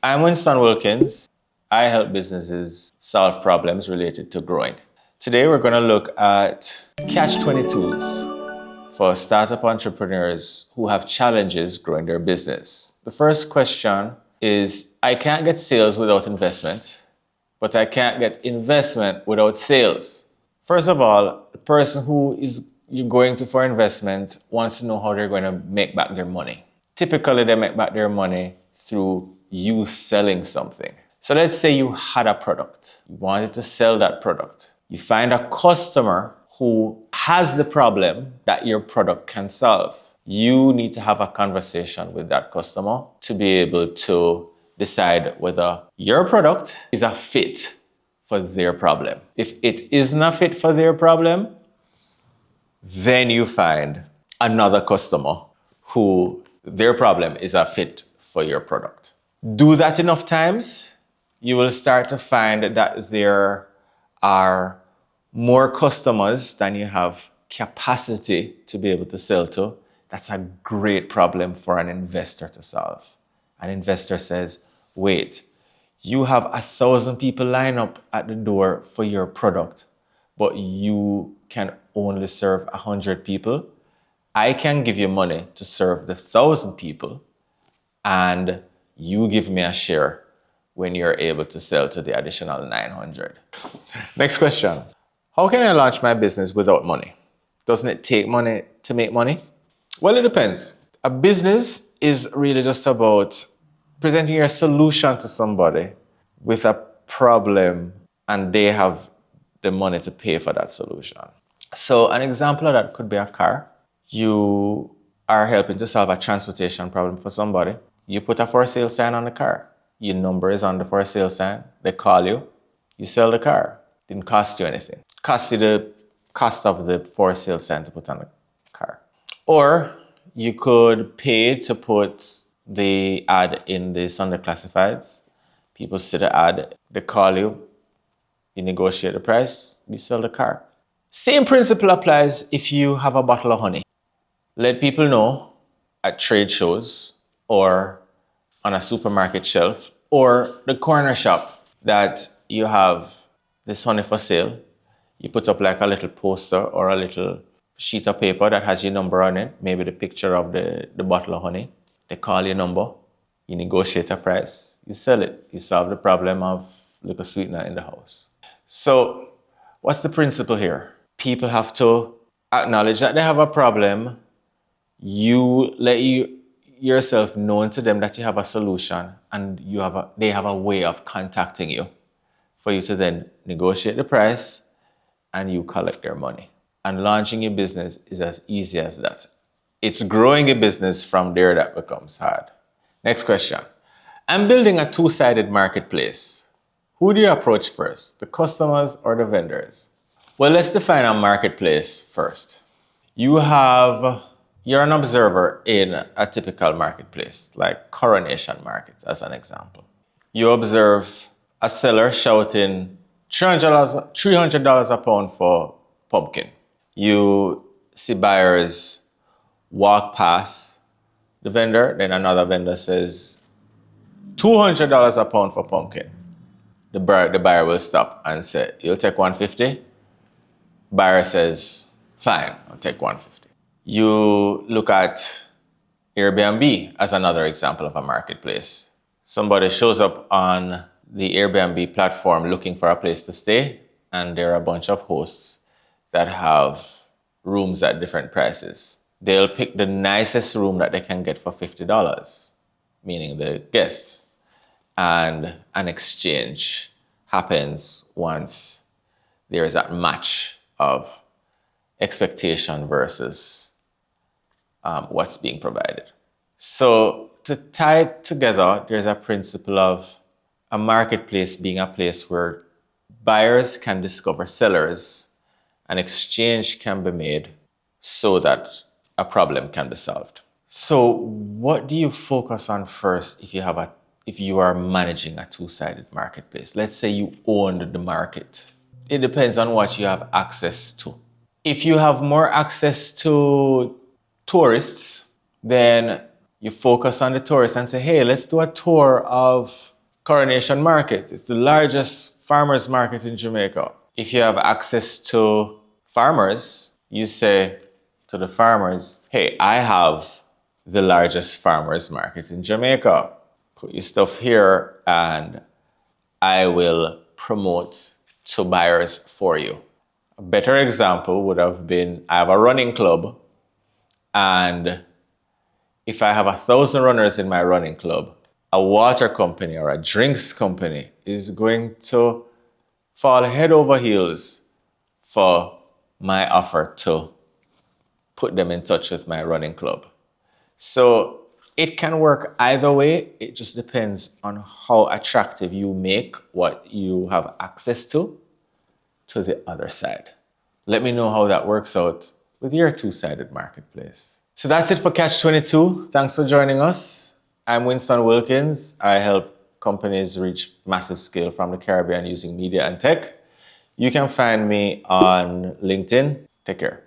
I'm Winston Wilkins. I help businesses solve problems related to growing. Today we're going to look at catch-22s for startup entrepreneurs who have challenges growing their business. The first question is, I can't get sales without investment, but I can't get investment without sales. First of all, the person who is you're going to for investment wants to know how they're going to make back their money. Typically, they make back their money through you selling something. So let's say you had a product. You wanted to sell that product. You find a customer who has the problem that your product can solve. You need to have a conversation with that customer to be able to decide whether your product is a fit for their problem. If it isn't a fit for their problem, then you find another customer who their problem is a fit for your product. Do that enough times, you will start to find that there are more customers than you have capacity to be able to sell to. That's a great problem for an investor to solve. An investor says, wait, you have 1,000 people line up at the door for your product, but you can only serve 100 people. I can give you money to serve the 1,000 people, and you give me a share when you're able to sell to the additional 900. Next question. How can I launch my business without money? Doesn't it take money to make money? Well, it depends. A business is really just about presenting your solution to somebody with a problem, and they have the money to pay for that solution. So an example of that could be a car. You are helping to solve a transportation problem for somebody. You put a for sale sign on the car. Your number is on the for sale sign. They call you. You sell the car. Didn't cost you anything. Cost you the cost of the for sale sign to put on the car. Or you could pay to put the ad in the Sunday classifieds. People see the ad. They call you. You negotiate the price. You sell the car. Same principle applies if you have a bottle of honey. Let people know at trade shows or on a supermarket shelf or the corner shop that you have this honey for sale. You put up like a little poster or a little sheet of paper that has your number on it, maybe the picture of the bottle of honey. They call your number. You negotiate a price. You sell it. You solve the problem of liquor sweetener in the house. So what's the principle here? People have to acknowledge that they have a problem. You let yourself known to them that you have a solution, and they have a way of contacting you for you to then negotiate the price and you collect their money. And launching your business is as easy as that. It's growing a business from there that becomes hard. Next question. I'm building a two-sided marketplace. Who do you approach first, the customers or the vendors? Well, let's define a marketplace first. You're an observer in a typical marketplace, like Coronation Market as an example. You observe a seller shouting $300 a pound for pumpkin. You see buyers walk past the vendor, then another vendor says $200 a pound for pumpkin. The buyer will stop and say, you'll take 150? Buyer says, fine, I'll take 150. You look at Airbnb as another example of a marketplace. Somebody shows up on the Airbnb platform looking for a place to stay, and there are a bunch of hosts that have rooms at different prices. They'll pick the nicest room that they can get for $50, meaning the guests. And an exchange happens once there is that match of expectation versus what's being provided. So to tie it together, there's a principle of a marketplace being a place where buyers can discover sellers, an exchange can be made so that a problem can be solved. So what do you focus on first if you are managing a two-sided marketplace? Let's say you owned the market. It depends on what you have access to. If you have more access to tourists, then you focus on the tourists and say, hey, let's do a tour of Coronation Market. It's the largest farmers market in Jamaica. If you have access to farmers, you say to the farmers, hey, I have the largest farmers market in Jamaica. Put your stuff here and I will promote to buyers for you. A better example would have been, I have a running club, and if I have 1,000 runners in my running club, a water company or a drinks company is going to fall head over heels for my offer to put them in touch with my running club. So it can work either way. It just depends on how attractive you make what you have access to the other side. Let me know how that works out with your two-sided marketplace. So that's it for Catch 22. Thanks for joining us. I'm Winston Wilkins. I help companies reach massive scale from the Caribbean using media and tech. You can find me on LinkedIn. Take care.